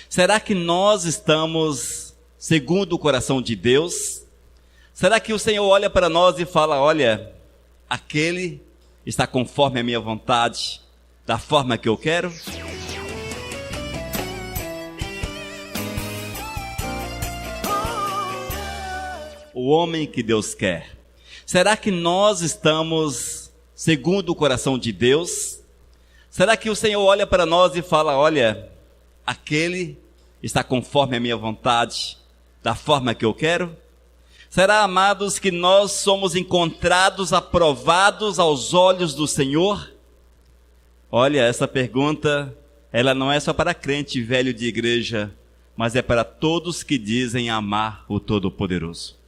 Será que nós estamos segundo o coração de Deus? Será que o Senhor olha para nós e fala, olha, aquele está conforme a minha vontade, da forma que eu quero? O homem que Deus quer. Será que nós estamos segundo o coração de Deus? Será que o Senhor olha para nós e fala, olha, aquele está conforme a minha vontade, da forma que eu quero? Será, amados, que nós somos encontrados, aprovados aos olhos do Senhor? Olha, essa pergunta, ela não é só para crente velho de igreja, mas é para todos que dizem amar o Todo-Poderoso.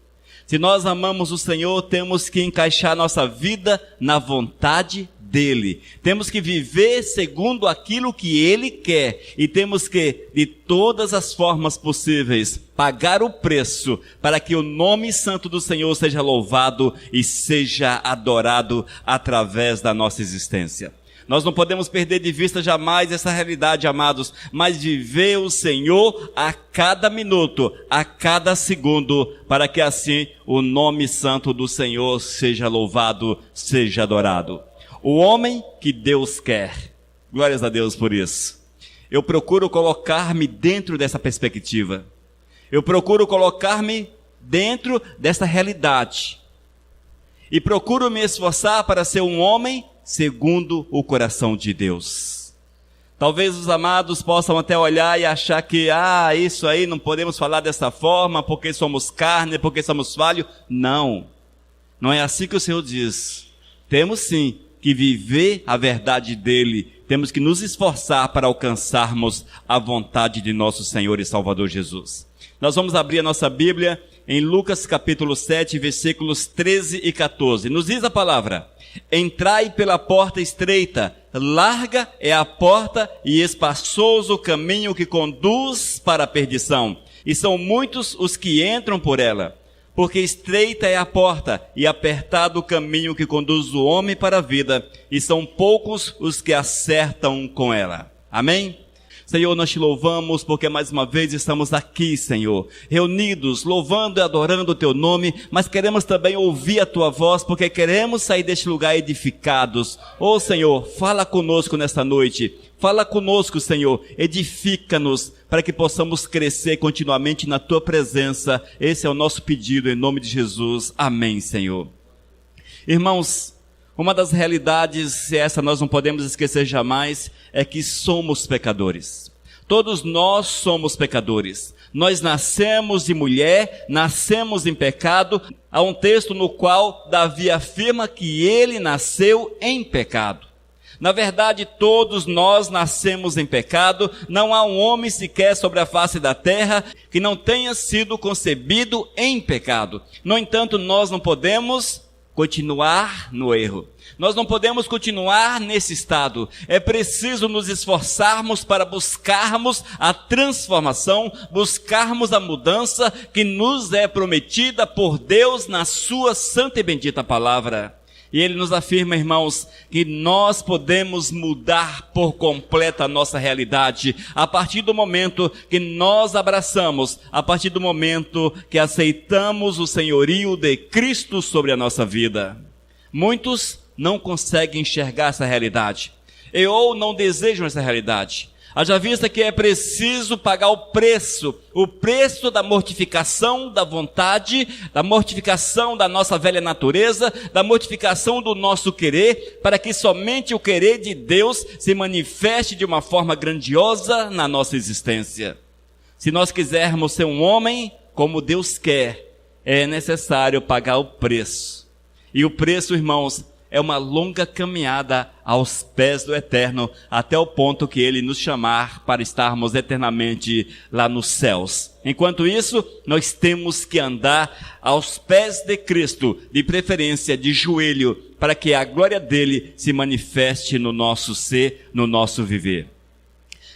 Se nós amamos o Senhor, temos que encaixar nossa vida na vontade dEle. Temos que viver segundo aquilo que Ele quer. E temos que, de todas as formas possíveis, pagar o preço para que o nome santo do Senhor seja louvado e seja adorado através da nossa existência. Nós não podemos perder de vista jamais essa realidade, amados, mas viver o Senhor a cada minuto, a cada segundo, para que assim o nome santo do Senhor seja louvado, seja adorado. O homem que Deus quer. Glórias a Deus por isso. Eu procuro colocar-me dentro dessa perspectiva. Eu procuro colocar-me dentro dessa realidade. E procuro me esforçar para ser um homem segundo o coração de Deus. Talvez os amados possam até olhar e achar que, isso aí não podemos falar dessa forma, porque somos carne, porque somos falhos. Não, não é assim que o Senhor diz. Temos sim que viver a verdade dEle, temos que nos esforçar para alcançarmos a vontade de nosso Senhor e Salvador Jesus. Nós vamos abrir a nossa Bíblia em Lucas capítulo 7, versículos 13 e 14. Nos diz a palavra: entrai pela porta estreita, larga é a porta e espaçoso o caminho que conduz para a perdição, e são muitos os que entram por ela. Porque estreita é a porta e apertado o caminho que conduz o homem para a vida, e são poucos os que acertam com ela. Amém? Senhor, nós te louvamos porque mais uma vez estamos aqui, Senhor, reunidos, louvando e adorando o teu nome, mas queremos também ouvir a tua voz, porque queremos sair deste lugar edificados. Ô Senhor, fala conosco nesta noite, fala conosco, Senhor, edifica-nos, para que possamos crescer continuamente na tua presença. Esse é o nosso pedido em nome de Jesus. Amém, Senhor. Irmãos, uma das realidades, e essa nós não podemos esquecer jamais, é que somos pecadores. Todos nós somos pecadores. Nós nascemos de mulher, nascemos em pecado. Há um texto no qual Davi afirma que ele nasceu em pecado. Na verdade, todos nós nascemos em pecado. Não há um homem sequer sobre a face da terra que não tenha sido concebido em pecado. No entanto, nós não podemos continuar no erro. Nós não podemos continuar nesse estado. É preciso nos esforçarmos para buscarmos a transformação, buscarmos a mudança que nos é prometida por Deus na sua santa e bendita palavra. E Ele nos afirma, irmãos, que nós podemos mudar por completo a nossa realidade a partir do momento que nós abraçamos, a partir do momento que aceitamos o senhorio de Cristo sobre a nossa vida. Muitos não conseguem enxergar essa realidade, ou não desejam essa realidade. Haja vista que é preciso pagar o preço da mortificação da vontade, da mortificação da nossa velha natureza, da mortificação do nosso querer, para que somente o querer de Deus se manifeste de uma forma grandiosa na nossa existência. Se nós quisermos ser um homem como Deus quer, é necessário pagar o preço. E o preço, irmãos, é uma longa caminhada aos pés do Eterno, até o ponto que Ele nos chamar para estarmos eternamente lá nos céus. Enquanto isso, nós temos que andar aos pés de Cristo, de preferência de joelho, para que a glória dEle se manifeste no nosso ser, no nosso viver.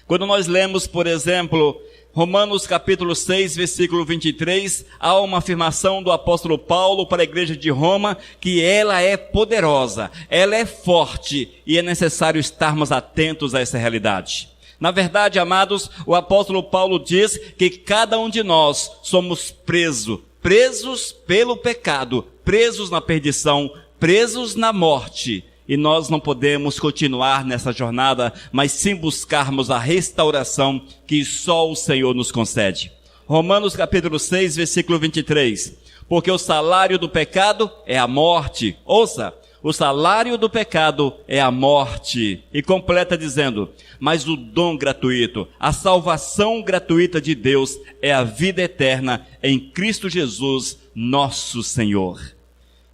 Quando nós lemos, por exemplo, Romanos capítulo 6, versículo 23, há uma afirmação do apóstolo Paulo para a igreja de Roma, que ela é poderosa, ela é forte, e é necessário estarmos atentos a essa realidade. Na verdade, amados, o apóstolo Paulo diz que cada um de nós somos presos pelo pecado, presos na perdição, presos na morte. E nós não podemos continuar nessa jornada, mas sim buscarmos a restauração que só o Senhor nos concede. Romanos capítulo 6, versículo 23. Porque o salário do pecado é a morte. Ouça, o salário do pecado é a morte. E completa dizendo, mas o dom gratuito, a salvação gratuita de Deus é a vida eterna em Cristo Jesus, nosso Senhor.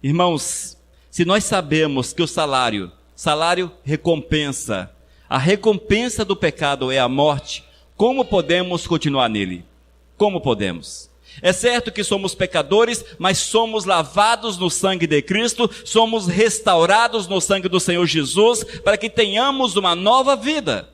Irmãos, se nós sabemos que o salário recompensa, a recompensa do pecado é a morte, como podemos continuar nele? Como podemos? É certo que somos pecadores, mas somos lavados no sangue de Cristo, somos restaurados no sangue do Senhor Jesus, para que tenhamos uma nova vida.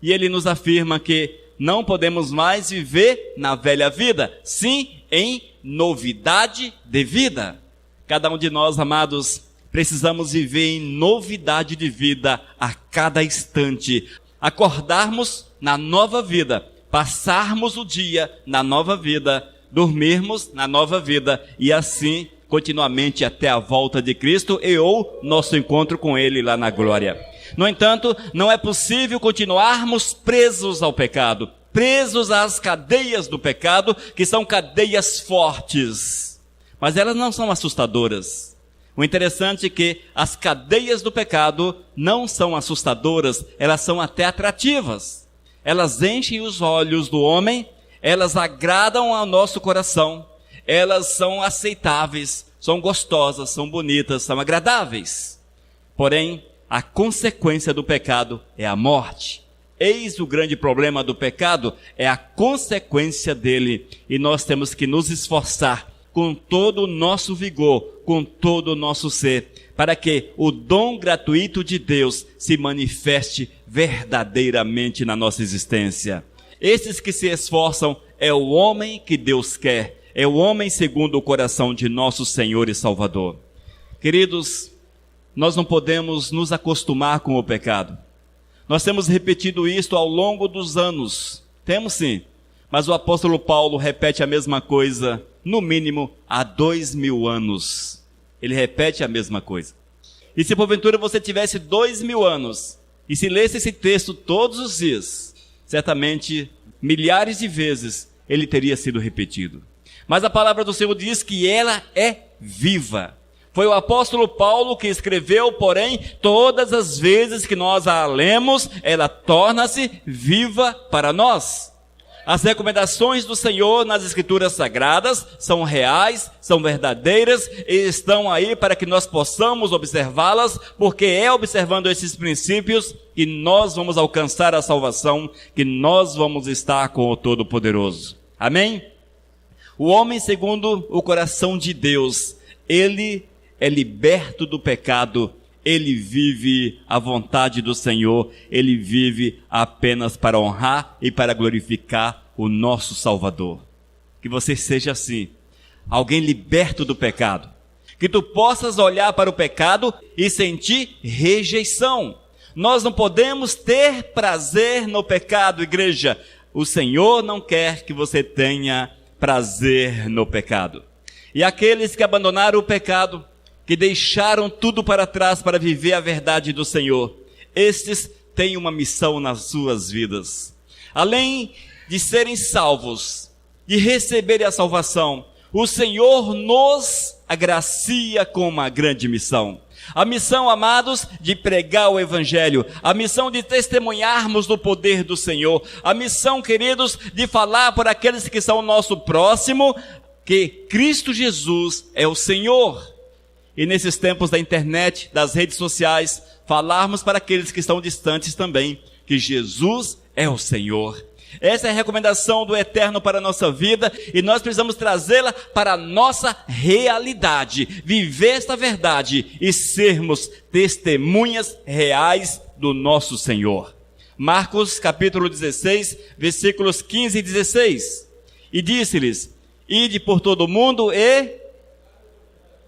E Ele nos afirma que não podemos mais viver na velha vida, sim em novidade de vida. Cada um de nós, amados, precisamos viver em novidade de vida a cada instante. Acordarmos na nova vida, passarmos o dia na nova vida, dormirmos na nova vida e assim continuamente até a volta de Cristo e ou nosso encontro com Ele lá na glória. No entanto, não é possível continuarmos presos ao pecado, presos às cadeias do pecado, que são cadeias fortes, mas elas não são assustadoras. O interessante é que as cadeias do pecado não são assustadoras, elas são até atrativas. Elas enchem os olhos do homem, elas agradam ao nosso coração, elas são aceitáveis, são gostosas, são bonitas, são agradáveis. Porém, a consequência do pecado é a morte. Eis o grande problema do pecado, é a consequência dele. E nós temos que nos esforçar com todo o nosso vigor, com todo o nosso ser, para que o dom gratuito de Deus se manifeste verdadeiramente na nossa existência. Esses que se esforçam é o homem que Deus quer, é o homem segundo o coração de nosso Senhor e Salvador. Queridos, nós não podemos nos acostumar com o pecado. Nós temos repetido isto ao longo dos anos. Temos sim, mas o apóstolo Paulo repete a mesma coisa, no mínimo, há 2000 anos. Ele repete a mesma coisa. E se porventura você tivesse 2000 anos, e se lesse esse texto todos os dias, certamente, milhares de vezes, ele teria sido repetido. Mas a palavra do Senhor diz que ela é viva. Foi o apóstolo Paulo que escreveu, porém, todas as vezes que nós a lemos, ela torna-se viva para nós. As recomendações do Senhor nas Escrituras Sagradas são reais, são verdadeiras e estão aí para que nós possamos observá-las, porque é observando esses princípios que nós vamos alcançar a salvação, que nós vamos estar com o Todo-Poderoso. Amém? O homem segundo o coração de Deus, ele é liberto do pecado, ele vive a vontade do Senhor, ele vive apenas para honrar e para glorificar o nosso Salvador. Que você seja assim, alguém liberto do pecado, que tu possas olhar para o pecado e sentir rejeição. Nós não podemos ter prazer no pecado, igreja. O Senhor não quer que você tenha prazer no pecado. E aqueles que abandonaram o pecado, que deixaram tudo para trás para viver a verdade do Senhor, estes têm uma missão nas suas vidas. Além de serem salvos, de receberem a salvação, o Senhor nos agracia com uma grande missão. A missão, amados, de pregar o Evangelho, a missão de testemunharmos do poder do Senhor, a missão, queridos, de falar por aqueles que são o nosso próximo, que Cristo Jesus é o Senhor. E nesses tempos da internet, das redes sociais, falarmos para aqueles que estão distantes também, que Jesus é o Senhor. Essa é a recomendação do Eterno para a nossa vida e nós precisamos trazê-la para a nossa realidade, viver esta verdade e sermos testemunhas reais do nosso Senhor. Marcos capítulo 16, versículos 15 e 16. E disse-lhes, ide por todo o mundo e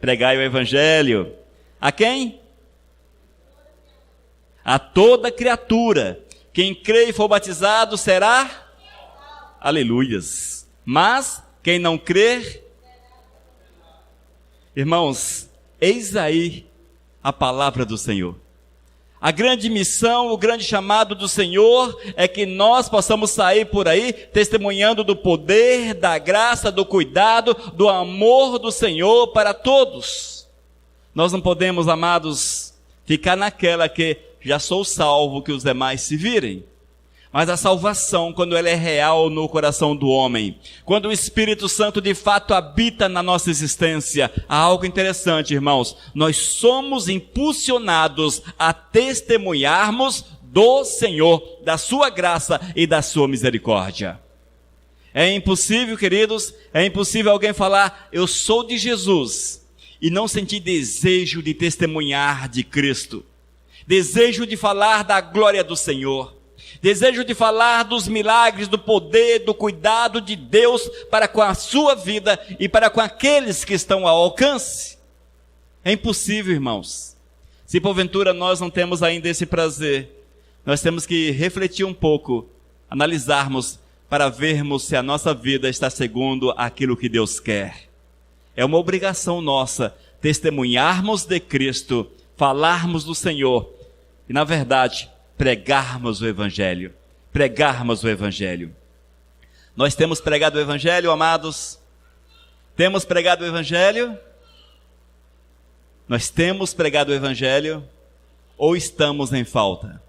pregai o Evangelho. A quem? A toda criatura. Quem crê e for batizado será? Aleluias. Mas quem não crer, irmãos, eis aí a palavra do Senhor. A grande missão, o grande chamado do Senhor é que nós possamos sair por aí testemunhando do poder, da graça, do cuidado, do amor do Senhor para todos. Nós não podemos, amados, ficar naquela que já sou salvo, que os demais se virem. Mas a salvação, quando ela é real no coração do homem, quando o Espírito Santo de fato habita na nossa existência, há algo interessante, irmãos. Nós somos impulsionados a testemunharmos do Senhor, da sua graça e da sua misericórdia. É impossível, queridos, é impossível alguém falar, eu sou de Jesus, e não sentir desejo de testemunhar de Cristo, desejo de falar da glória do Senhor, desejo de falar dos milagres, do poder, do cuidado de Deus para com a sua vida e para com aqueles que estão ao alcance. É impossível, irmãos. Se porventura nós não temos ainda esse prazer, nós temos que refletir um pouco, analisarmos para vermos se a nossa vida está segundo aquilo que Deus quer. É uma obrigação nossa testemunharmos de Cristo, falarmos do Senhor e, na verdade, pregarmos o Evangelho. Pregarmos o Evangelho. Nós temos pregado o Evangelho, amados? Temos pregado o Evangelho? Nós temos pregado o Evangelho? Ou estamos em falta?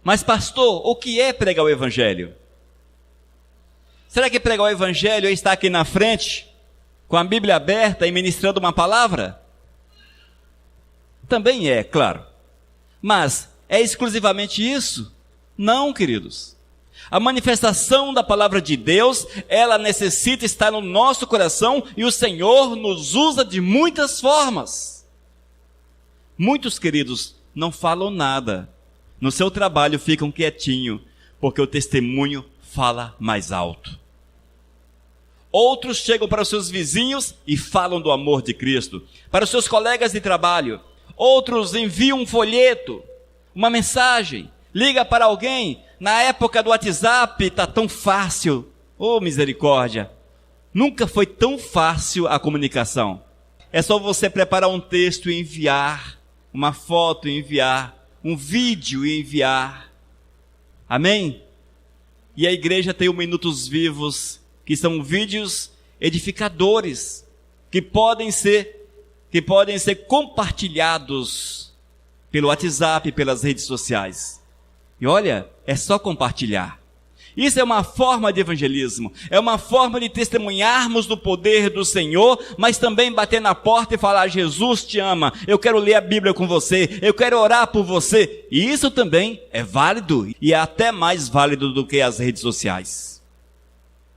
Mas pastor, o que é pregar o Evangelho? Será que pregar o Evangelho é estar aqui na frente, com a Bíblia aberta e ministrando uma palavra? Também é, claro. Mas é exclusivamente isso? Não, queridos. A manifestação da palavra de Deus, ela necessita estar no nosso coração e o Senhor nos usa de muitas formas. Muitos, queridos, não falam nada. No seu trabalho ficam quietinho, porque o testemunho fala mais alto. Outros chegam para os seus vizinhos e falam do amor de Cristo. Para os seus colegas de trabalho. Outros enviam um folheto, uma mensagem, liga para alguém. Na época do WhatsApp está tão fácil. Oh, misericórdia. Nunca foi tão fácil a comunicação. É só você preparar um texto e enviar, uma foto e enviar, um vídeo e enviar. Amém? E a igreja tem o Minutos Vivos, que são vídeos edificadores, que podem ser compartilhados pelo WhatsApp, pelas redes sociais. E olha, é só compartilhar. Isso é uma forma de evangelismo, é uma forma de testemunharmos do poder do Senhor, mas também bater na porta e falar, Jesus te ama, eu quero ler a Bíblia com você, eu quero orar por você. E isso também é válido, e é até mais válido do que as redes sociais.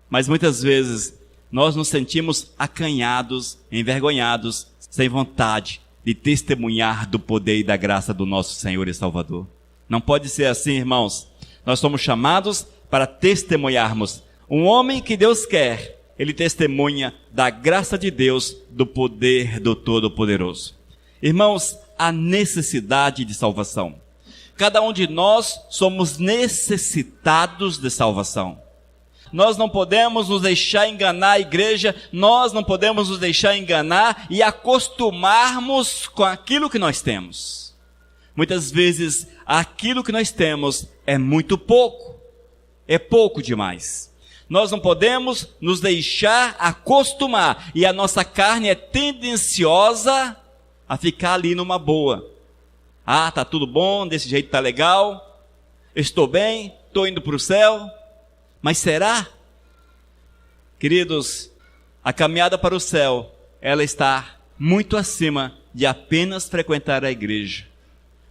Mas muitas vezes, nós nos sentimos acanhados, envergonhados, sem vontade de testemunhar do poder e da graça do nosso Senhor e Salvador. Não pode ser assim, irmãos. Nós somos chamados para testemunharmos. Um homem que Deus quer, ele testemunha da graça de Deus, do poder do Todo-Poderoso. Irmãos, a necessidade de salvação. Cada um de nós somos necessitados de salvação. Nós não podemos nos deixar enganar, a igreja, nós não podemos nos deixar enganar e acostumarmos com aquilo que nós temos. Muitas vezes, aquilo que nós temos é muito pouco, é pouco demais. Nós não podemos nos deixar acostumar e a nossa carne é tendenciosa a ficar ali numa boa. Ah, tá tudo bom, desse jeito tá legal, estou bem, estou indo para o céu. Mas será? Queridos, a caminhada para o céu, ela está muito acima de apenas frequentar a igreja,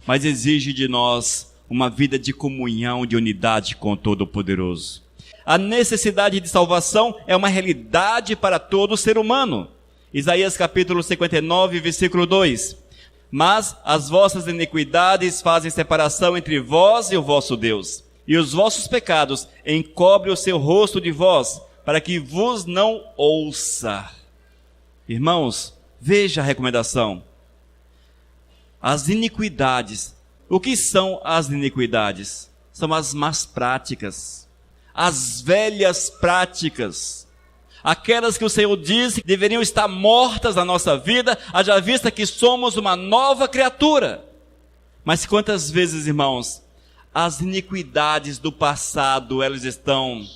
mas exige de nós uma vida de comunhão, de unidade com o Todo-Poderoso. A necessidade de salvação é uma realidade para todo ser humano. Isaías capítulo 59, versículo 2. Mas as vossas iniquidades fazem separação entre vós e o vosso Deus. E os vossos pecados encobrem o seu rosto de vós, para que vos não ouça. Irmãos, veja a recomendação. As iniquidades. O que são as iniquidades? são as más práticas, as velhas práticas, aquelas que o Senhor disse que deveriam estar mortas na nossa vida, haja vista que somos uma nova criatura. Mas quantas vezes, irmãos, as iniquidades do passado, elas estão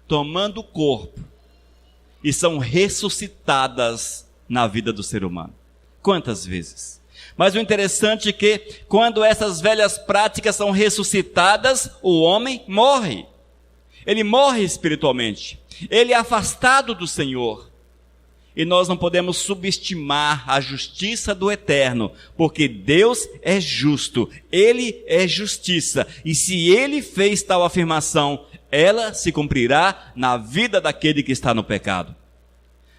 tomando corpo e são ressuscitadas na vida do ser humano. Quantas vezes? Mas o interessante é que quando essas velhas práticas são ressuscitadas, o homem morre. Ele morre espiritualmente. Ele é afastado do Senhor. E nós não podemos subestimar a justiça do Eterno, porque Deus é justo, Ele é justiça, e se Ele fez tal afirmação, ela se cumprirá na vida daquele que está no pecado.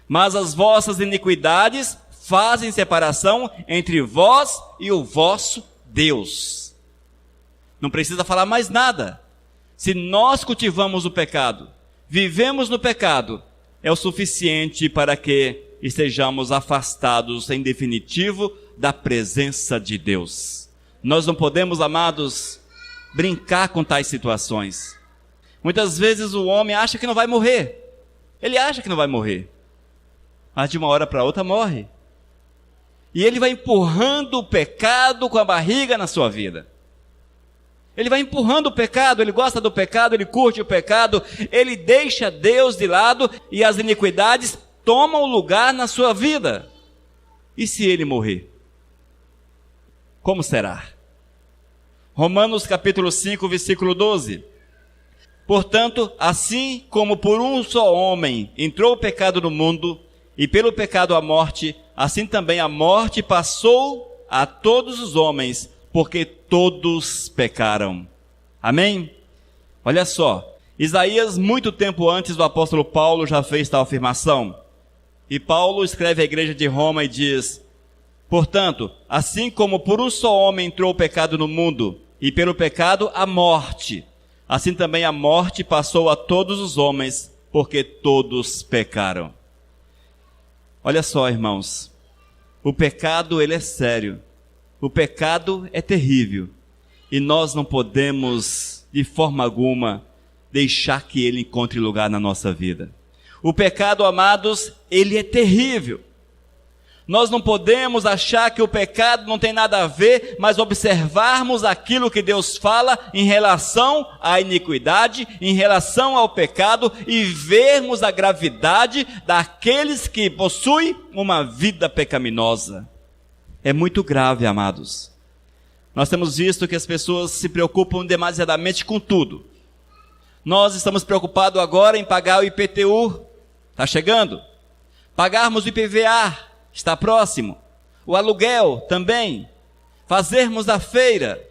Mas as vossas iniquidades fazem separação entre vós e o vosso Deus. Não precisa falar mais nada. Se nós cultivamos o pecado, vivemos no pecado, é o suficiente para que estejamos afastados, em definitivo, da presença de Deus. Nós não podemos, amados, brincar com tais situações. Muitas vezes o homem acha que não vai morrer. Ele acha que não vai morrer. Mas de uma hora para outra morre. E ele vai empurrando o pecado com a barriga na sua vida. Ele vai empurrando o pecado, ele gosta do pecado, ele curte o pecado, ele deixa Deus de lado e as iniquidades tomam lugar na sua vida. E se ele morrer? Como será? Romanos capítulo 5, versículo 12. Portanto, assim como por um só homem entrou o pecado no mundo, e pelo pecado a morte, assim também a morte passou a todos os homens, porque todos pecaram. Amém? Olha só, Isaías, muito tempo antes do apóstolo Paulo, já fez tal afirmação. E Paulo escreve à igreja de Roma e diz: portanto, assim como por um só homem entrou o pecado no mundo, e pelo pecado a morte, assim também a morte passou a todos os homens, porque todos pecaram. Olha só, irmãos, o pecado, ele é sério. O pecado é terrível e nós não podemos, de forma alguma, deixar que ele encontre lugar na nossa vida. O pecado, amados, ele é terrível. Nós não podemos achar que o pecado não tem nada a ver, mas observarmos aquilo que Deus fala em relação à iniquidade, em relação ao pecado e vermos a gravidade daqueles que possuem uma vida pecaminosa. É muito grave, amados. Nós temos visto que as pessoas se preocupam demasiadamente com tudo. Nós estamos preocupados agora em pagar o IPTU, está chegando. Pagarmos o IPVA, está próximo. O aluguel também. Fazermos a feira.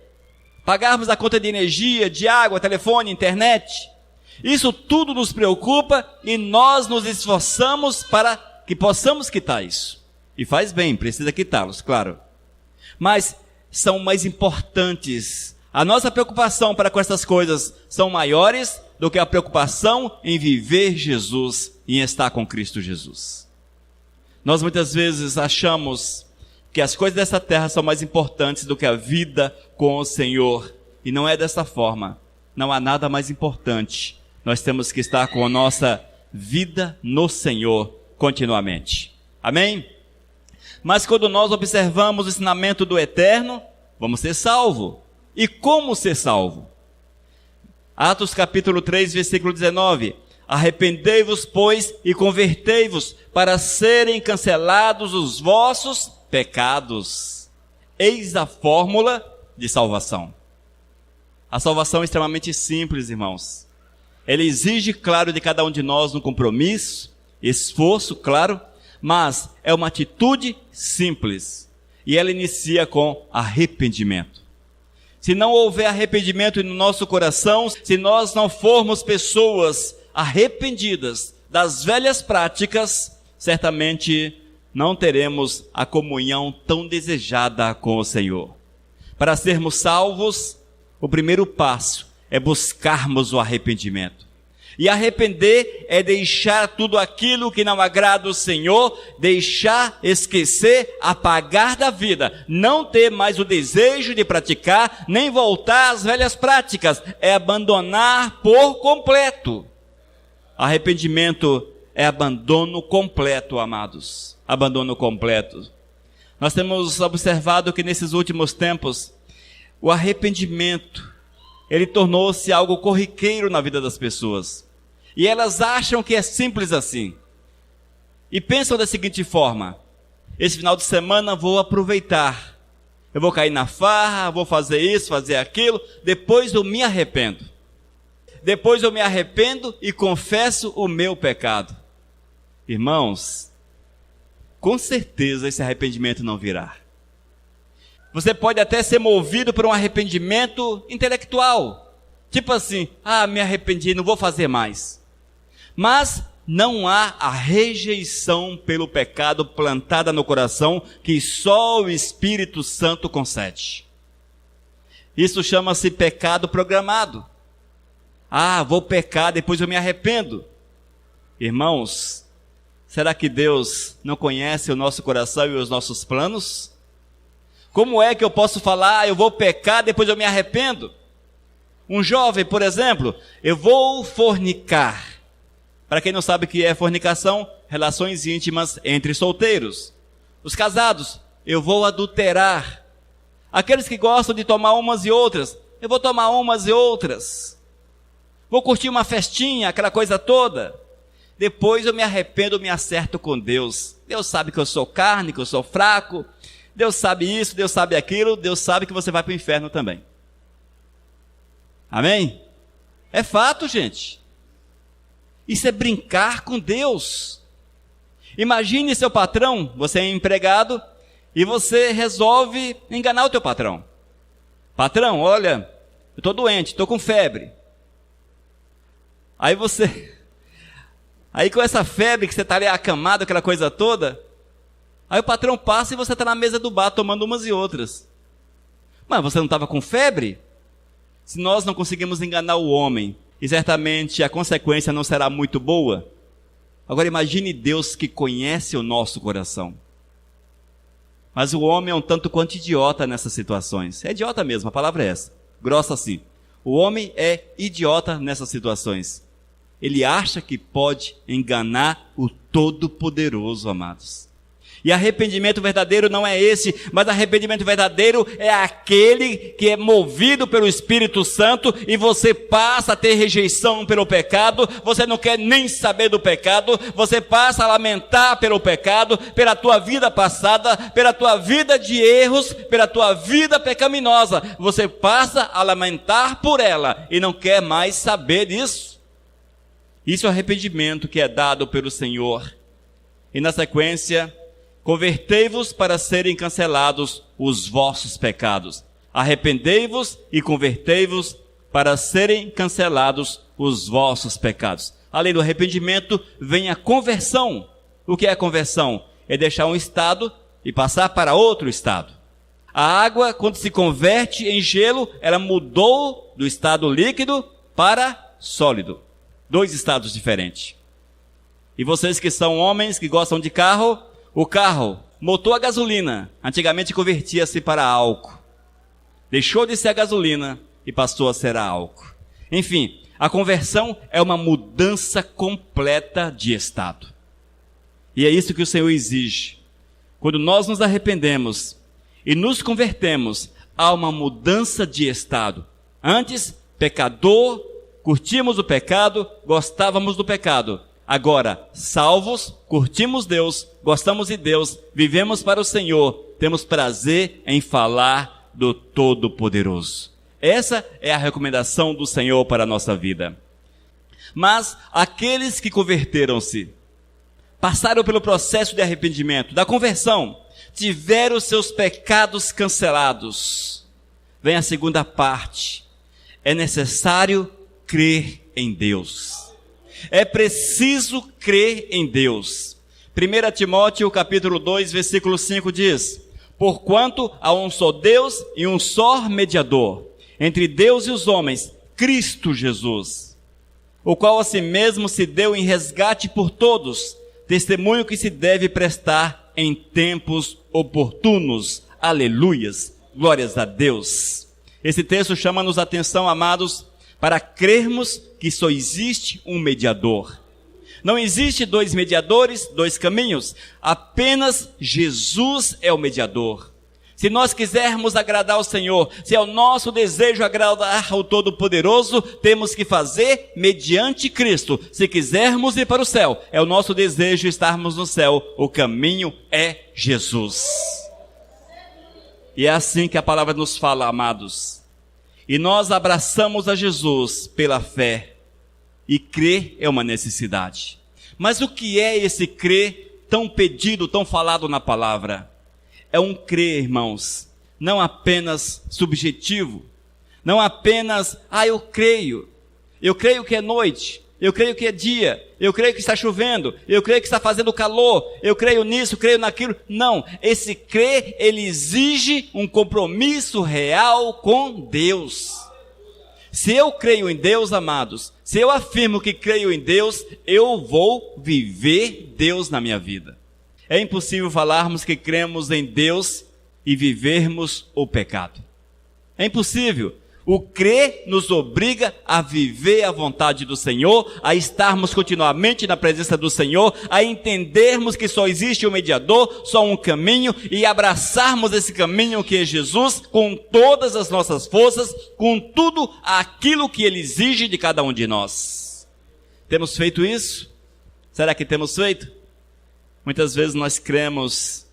Pagarmos a conta de energia, de água, telefone, internet. Isso tudo nos preocupa e nós nos esforçamos para que possamos quitar isso. E faz bem, precisa quitá-los, claro. Mas são mais importantes. A nossa preocupação para com essas coisas são maiores do que a preocupação em viver Jesus e em estar com Cristo Jesus. Nós muitas vezes achamos que as coisas dessa terra são mais importantes do que a vida com o Senhor. E não é dessa forma. Não há nada mais importante. Nós temos que estar com a nossa vida no Senhor continuamente. Amém? Mas quando nós observamos o ensinamento do Eterno, vamos ser salvos. E como ser salvo? Atos capítulo 3, versículo 19. Arrependei-vos, pois, e convertei-vos, para serem cancelados os vossos pecados. Eis a fórmula de salvação. A salvação é extremamente simples, irmãos. Ela exige, claro, de cada um de nós um compromisso, esforço, claro, mas é uma atitude simples. E ela inicia com arrependimento. Se não houver arrependimento no nosso coração, se nós não formos pessoas arrependidas das velhas práticas, certamente não teremos a comunhão tão desejada com o Senhor. Para sermos salvos, o primeiro passo é buscarmos o arrependimento. E arrepender é deixar tudo aquilo que não agrada o Senhor, deixar, esquecer, apagar da vida, não ter mais o desejo de praticar, nem voltar às velhas práticas, é abandonar por completo. Arrependimento é abandono completo, amados, abandono completo. Nós temos observado que nesses últimos tempos, o arrependimento, ele tornou-se algo corriqueiro na vida das pessoas. E elas acham que é simples assim. E pensam da seguinte forma: esse final de semana vou aproveitar. Eu vou cair na farra, vou fazer isso, fazer aquilo, depois eu me arrependo. Depois eu me arrependo e confesso o meu pecado. Irmãos, com certeza esse arrependimento não virá. Você pode até ser movido por um arrependimento intelectual. Tipo assim, me arrependi, não vou fazer mais. Mas não há a rejeição pelo pecado plantada no coração que só o Espírito Santo concede. Isso chama-se pecado programado. Vou pecar, depois eu me arrependo. Irmãos, será que Deus não conhece o nosso coração e os nossos planos? Como é que eu posso falar, eu vou pecar, depois eu me arrependo? Um jovem, por exemplo, eu vou fornicar. Para quem não sabe o que é fornicação, relações íntimas entre solteiros. Os casados, eu vou adulterar. Aqueles que gostam de tomar umas e outras, eu vou tomar umas e outras. Vou curtir uma festinha, aquela coisa toda. Depois eu me arrependo, me acerto com Deus. Deus sabe que eu sou carne, que eu sou fraco. Deus sabe isso, Deus sabe aquilo, Deus sabe que você vai para o inferno também. Amém? É fato, gente. Isso é brincar com Deus. Imagine seu patrão, você é empregado, e você resolve enganar o teu patrão. Patrão, olha, eu estou doente, estou com febre. Aí com essa febre que você está ali acamado, aquela coisa toda, aí o patrão passa e você está na mesa do bar tomando umas e outras. Mas você não estava com febre? Se nós não conseguimos enganar o homem, e certamente a consequência não será muito boa, agora imagine Deus que conhece o nosso coração. Mas o homem é um tanto quanto idiota nessas situações. É idiota mesmo, a palavra é essa, grossa assim. O homem é idiota nessas situações. Ele acha que pode enganar o Todo-Poderoso, amados. E arrependimento verdadeiro não é esse, mas arrependimento verdadeiro é aquele que é movido pelo Espírito Santo e você passa a ter rejeição pelo pecado, você não quer nem saber do pecado, você passa a lamentar pelo pecado, pela tua vida passada, pela tua vida de erros, pela tua vida pecaminosa, você passa a lamentar por ela e não quer mais saber disso. Isso é o arrependimento que é dado pelo Senhor. E na sequência, convertei-vos para serem cancelados os vossos pecados. Arrependei-vos e convertei-vos para serem cancelados os vossos pecados. Além do arrependimento, vem a conversão. O que é a conversão? É deixar um estado e passar para outro estado. A água, quando se converte em gelo, ela mudou do estado líquido para sólido. 2 estados diferentes. E vocês que são homens, que gostam de carro, o carro, motor a gasolina, antigamente convertia-se para álcool. Deixou de ser a gasolina e passou a ser a álcool. Enfim, a conversão é uma mudança completa de estado. E é isso que o Senhor exige. Quando nós nos arrependemos e nos convertemos, há uma mudança de estado. Antes, pecador, curtimos o pecado, gostávamos do pecado. Agora, salvos, curtimos Deus, gostamos de Deus, vivemos para o Senhor, temos prazer em falar do Todo-Poderoso. Essa é a recomendação do Senhor para a nossa vida. Mas aqueles que converteram-se, passaram pelo processo de arrependimento, da conversão, tiveram seus pecados cancelados. Vem a segunda parte. É necessário crer em Deus. É preciso crer em Deus. 1 Timóteo capítulo 2, versículo 5 diz: porquanto há um só Deus e um só mediador entre Deus e os homens, Cristo Jesus. o qual a si mesmo se deu em resgate por todos, testemunho que se deve prestar em tempos oportunos. Aleluias, glórias a Deus. Esse texto chama-nos a atenção, amados, para crermos que só existe um mediador. Não existe dois mediadores, dois caminhos, apenas Jesus é o mediador. Se nós quisermos agradar ao Senhor, se é o nosso desejo agradar ao Todo-Poderoso, temos que fazer mediante Cristo. Se quisermos ir para o céu, é o nosso desejo estarmos no céu, o caminho é Jesus. E é assim que a palavra nos fala, amados. E nós abraçamos a Jesus pela fé. E crer é uma necessidade. Mas o que é esse crer tão pedido, tão falado na palavra? É um crer, irmãos, não apenas subjetivo, não apenas, eu creio que é noite, eu creio que é dia, eu creio que está chovendo, eu creio que está fazendo calor, eu creio nisso, creio naquilo. Não, esse crer, ele exige um compromisso real com Deus. Se eu creio em Deus, amados, se eu afirmo que creio em Deus, eu vou viver Deus na minha vida. É impossível falarmos que cremos em Deus e vivermos o pecado. É impossível. O crer nos obriga a viver a vontade do Senhor, a estarmos continuamente na presença do Senhor, a entendermos que só existe um mediador, só um caminho, e abraçarmos esse caminho que é Jesus com todas as nossas forças, com tudo aquilo que Ele exige de cada um de nós. Temos feito isso? Será que temos feito? Muitas vezes nós cremos,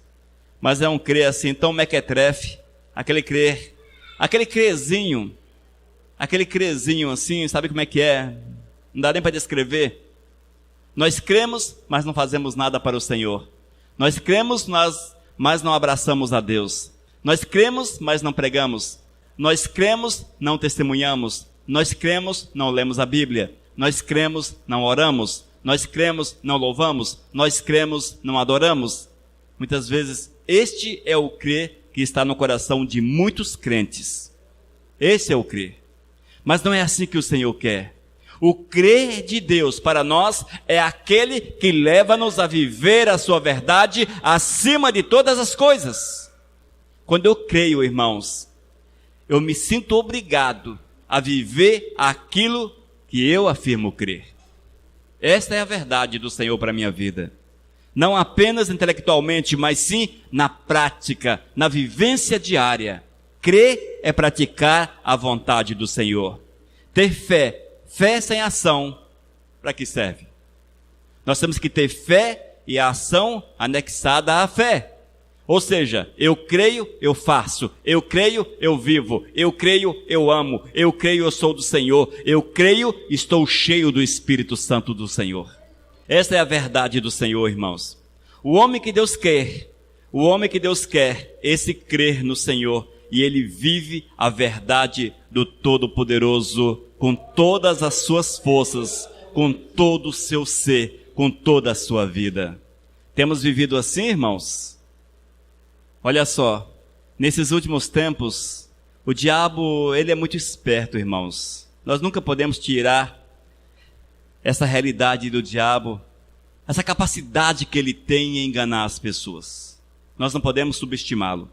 mas é um crer assim, tão mequetrefe, aquele crezinho assim, sabe como é que é? Não dá nem para descrever. Nós cremos, mas não fazemos nada para o Senhor. Nós cremos, mas não abraçamos a Deus. Nós cremos, mas não pregamos. Nós cremos, não testemunhamos. Nós cremos, não lemos a Bíblia. Nós cremos, não oramos. Nós cremos, não louvamos. Nós cremos, não adoramos. Muitas vezes, este é o crer que está no coração de muitos crentes. Esse é o crer. Mas não é assim que o Senhor quer. O crer de Deus para nós é aquele que leva-nos a viver a sua verdade acima de todas as coisas. Quando eu creio, irmãos, eu me sinto obrigado a viver aquilo que eu afirmo crer. Esta é a verdade do Senhor para a minha vida. Não apenas intelectualmente, mas sim na prática, na vivência diária. Crer é praticar a vontade do Senhor. Ter fé. Fé sem ação, para que serve? Nós temos que ter fé e a ação anexada à fé. Ou seja, eu creio, eu faço. Eu creio, eu vivo. Eu creio, eu amo. Eu creio, eu sou do Senhor. Eu creio, estou cheio do Espírito Santo do Senhor. Essa é a verdade do Senhor, irmãos. O homem que Deus quer, esse crer no Senhor, e ele vive a verdade do Todo-Poderoso com todas as suas forças, com todo o seu ser, com toda a sua vida. Temos vivido assim, irmãos? Olha só, nesses últimos tempos, o diabo, ele é muito esperto, irmãos. Nós nunca podemos tirar essa realidade do diabo, essa capacidade que ele tem em enganar as pessoas. Nós não podemos subestimá-lo.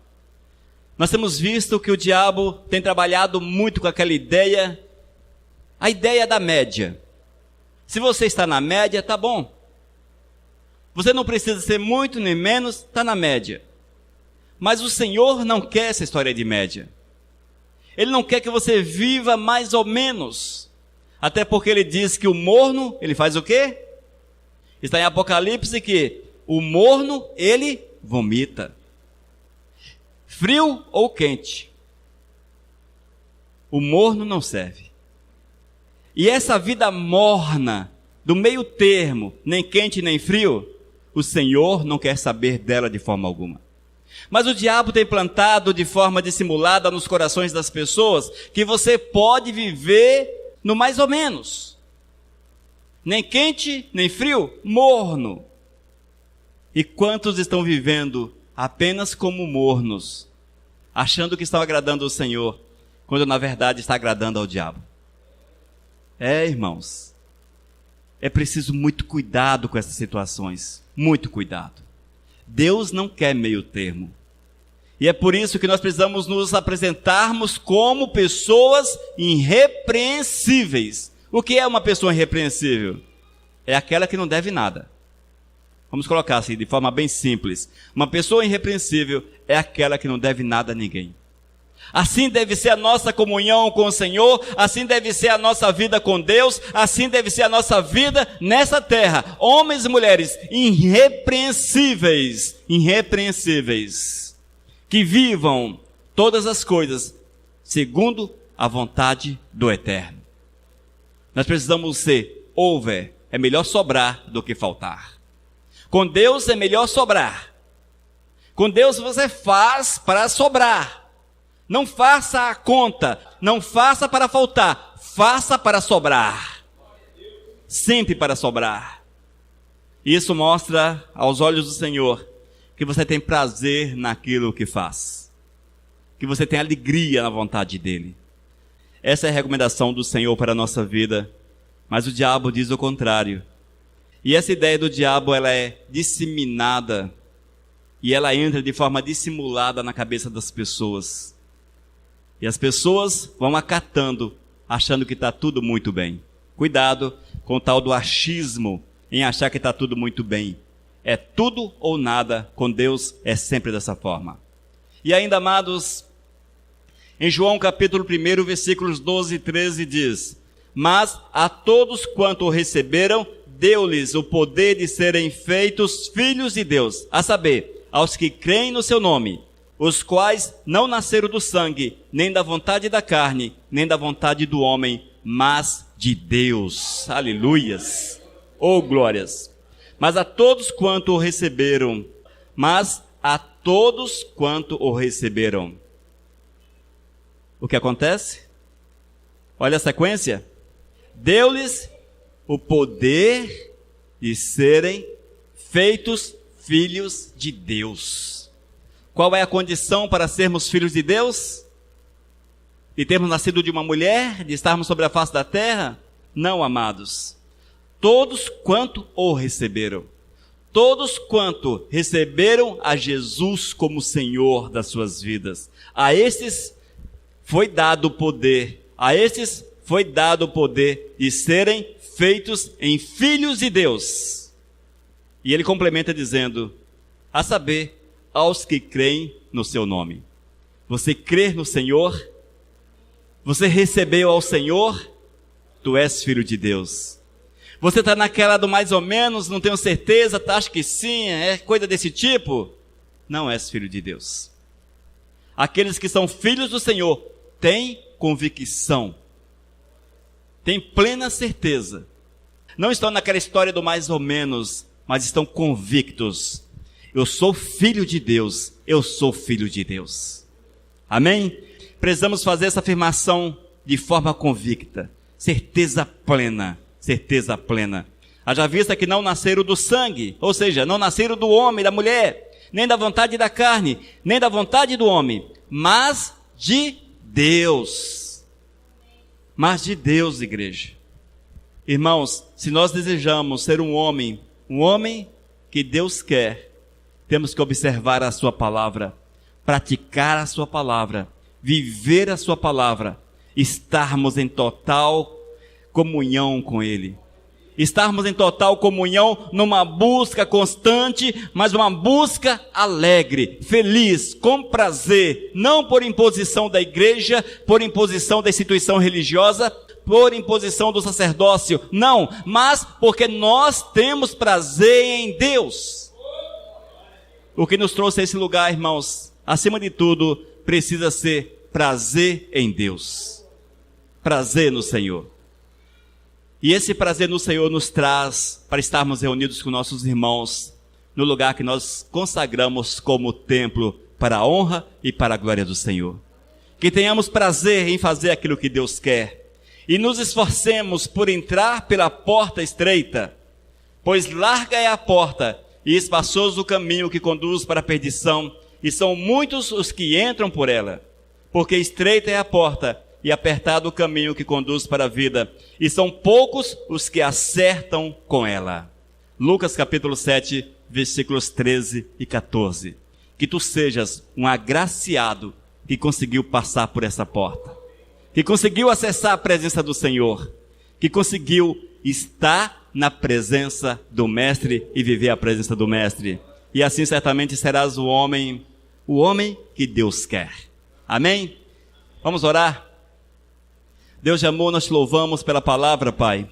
Nós temos visto que o diabo tem trabalhado muito com aquela ideia, a ideia da média. Se você está na média, tá bom. Você não precisa ser muito nem menos, está na média. Mas o Senhor não quer essa história de média. Ele não quer que você viva mais ou menos. Até porque ele diz que o morno, ele faz o quê? Está em Apocalipse que o morno, ele vomita. Frio ou quente. O morno não serve. E essa vida morna, do meio termo, nem quente nem frio, o Senhor não quer saber dela de forma alguma. Mas o diabo tem plantado de forma dissimulada nos corações das pessoas que você pode viver no mais ou menos. Nem quente, nem frio, morno. E quantos estão vivendo apenas como mornos, achando que estão agradando ao Senhor, quando na verdade está agradando ao diabo? Irmãos, é preciso muito cuidado com essas situações. Muito cuidado. Deus não quer meio termo. E é por isso que nós precisamos nos apresentarmos como pessoas irrepreensíveis. O que é uma pessoa irrepreensível? É aquela que não deve nada. Vamos colocar assim, de forma bem simples. Uma pessoa irrepreensível é aquela que não deve nada a ninguém. Assim deve ser a nossa comunhão com o Senhor, assim deve ser a nossa vida com Deus, assim deve ser a nossa vida nessa terra. Homens e mulheres irrepreensíveis, que vivam todas as coisas segundo a vontade do Eterno. Nós precisamos ser over, é melhor sobrar do que faltar. Com Deus é melhor sobrar. Com Deus você faz para sobrar. Não faça a conta, não faça para faltar, faça para sobrar. Sempre para sobrar. Isso mostra aos olhos do Senhor que você tem prazer naquilo que faz. Que você tem alegria na vontade dEle. Essa é a recomendação do Senhor para a nossa vida. Mas o diabo diz o contrário. E essa ideia do diabo, ela é disseminada. E ela entra de forma dissimulada na cabeça das pessoas. E as pessoas vão acatando, achando que está tudo muito bem. Cuidado com o tal do achismo em achar que está tudo muito bem. É tudo ou nada, com Deus é sempre dessa forma. E ainda, amados, em João capítulo 1, versículos 12 e 13 diz: mas a todos quanto o receberam, deu-lhes o poder de serem feitos filhos de Deus, a saber, aos que creem no seu nome, os quais não nasceram do sangue, nem da vontade da carne, nem da vontade do homem, mas de Deus. Aleluias! Oh, glórias! Mas a todos quanto o receberam, o que acontece? Olha a sequência. Deu-lhes o poder de serem feitos filhos de Deus. Qual é a condição para sermos filhos de Deus? De termos nascido de uma mulher? De estarmos sobre a face da terra? Não, amados. Todos quanto o receberam. Todos quanto receberam a Jesus como Senhor das suas vidas. A esses foi dado o poder. A esses foi dado o poder de serem feitos em filhos de Deus. E ele complementa dizendo, a saber, aos que creem no seu nome. Você crê no Senhor? Você recebeu ao Senhor? Tu és filho de Deus. Você está naquela do mais ou menos, não tenho certeza, acha que sim, é coisa desse tipo? Não és filho de Deus. Aqueles que são filhos do Senhor têm convicção, têm plena certeza. Não estão naquela história do mais ou menos, mas estão convictos. Eu sou filho de Deus, eu sou filho de Deus. Amém? Precisamos fazer essa afirmação de forma convicta. Certeza plena, certeza plena. Haja vista que não nasceram do sangue, ou seja, não nasceram do homem, da mulher, nem da vontade da carne, nem da vontade do homem, mas de Deus. Mas de Deus, igreja. Irmãos, se nós desejamos ser um homem que Deus quer, temos que observar a sua palavra, praticar a sua palavra, viver a sua palavra, estarmos em total comunhão com Ele. Estarmos em total comunhão numa busca constante, mas uma busca alegre, feliz, com prazer, não por imposição da igreja, por imposição da instituição religiosa, por imposição do sacerdócio, não, mas porque nós temos prazer em Deus. O que nos trouxe a esse lugar, irmãos, acima de tudo, precisa ser prazer em Deus. Prazer no Senhor. E esse prazer no Senhor nos traz para estarmos reunidos com nossos irmãos no lugar que nós consagramos como templo para a honra e para a glória do Senhor. Que tenhamos prazer em fazer aquilo que Deus quer e nos esforcemos por entrar pela porta estreita, pois larga é a porta e espaçoso o caminho que conduz para a perdição, e são muitos os que entram por ela, porque estreita é a porta e apertado o caminho que conduz para a vida, e são poucos os que acertam com ela. Lucas capítulo 7, versículos 13 e 14. Que tu sejas um agraciado que conseguiu passar por essa porta, que conseguiu acessar a presença do Senhor, que conseguiu estar na presença do Mestre e viver a presença do Mestre. E assim certamente serás o homem que Deus quer. Amém? Vamos orar? Deus de amor, nós te louvamos pela palavra, Pai.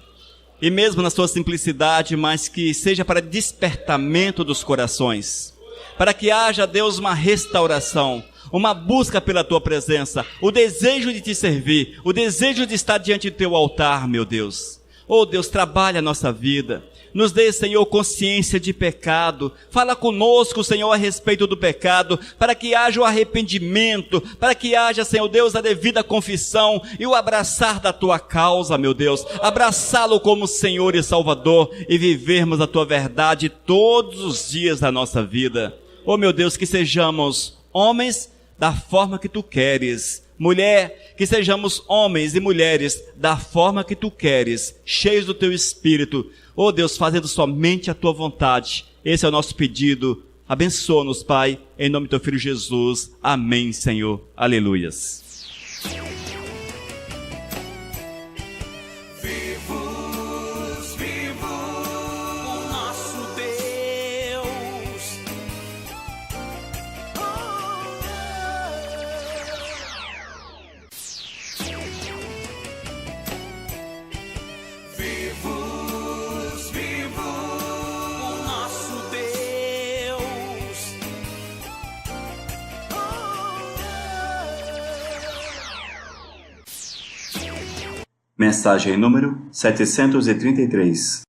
E mesmo na sua simplicidade, mas que seja para despertamento dos corações. Para que haja, Deus, uma restauração, uma busca pela tua presença, o desejo de te servir, o desejo de estar diante do teu altar, meu Deus. Oh Deus, trabalha a nossa vida. Nos dê, Senhor, consciência de pecado. Fala conosco, Senhor, a respeito do pecado, para que haja o arrependimento, para que haja, Senhor Deus, a devida confissão e o abraçar da tua causa, meu Deus. Abraçá-lo como Senhor e Salvador e vivermos a tua verdade todos os dias da nossa vida. Oh, meu Deus, que sejamos homens da forma que tu queres. Mulher, que sejamos homens e mulheres da forma que tu queres, cheios do teu Espírito. Oh Deus, fazendo somente a tua vontade. Esse é o nosso pedido. Abençoa-nos, Pai, em nome do teu Filho Jesus. Amém, Senhor. Aleluias. Mensagem número 733.